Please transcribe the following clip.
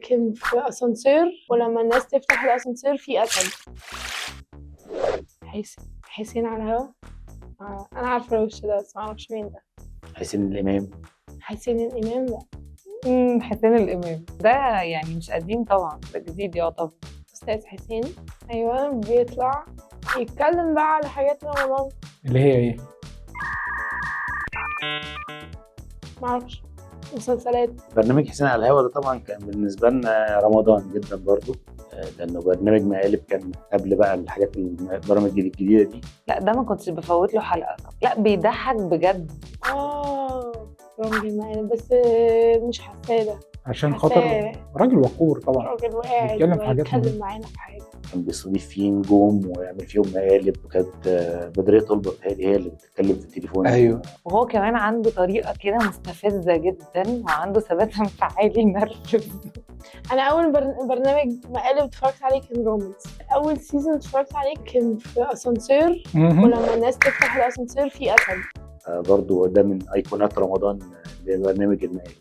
كان في اسانسير، ولما الناس تفتح الاسانسير في اسد. حسين على الهوا. انا عارفه الوش ده بس معرفش مين ده. حسين الامام. حسين الامام ده حسين الامام ده يعني مش قديم طبعا، ده جديد يعتبر. استاذ حسين. ايوه بيطلع يتكلم بقى على حاجات رمضان. اللي هي ايه؟ معرفش. مسلسلات. برنامج حسين على الهوا ده طبعا كان بالنسبه لنا رمضان جدا برضو، لانه برنامج مقالب كان قبل بقى الحاجات البرامج الجديده دي. لا ده ما كنتش بفوت له حلقه، لا بيضحك بجد. برامج المقالب بس مش حاساه ده. عشان خاطر راجل وقور طبعا، راجل وقاعد بيتكلم في حاجات ويتكلم معانا في حاجه. كان بيستضيف فيه نجوم ويعمل فيهم مقالب، وكانت بدرية طلبة هي اللي بتتكلم في التليفون. ايوه. وهو كمان عنده طريقه كده مستفزه جدا، وعنده ثبات انفعالي نرفز. انا اول برنامج مقالب اتفرجت عليه كان رومانس. اول سيزون اتفرجت عليه كان في اسانسير، ولما الناس تفتح الاسانسير في اسد. برضو ده من ايقونات رمضان، برنامج المقالب.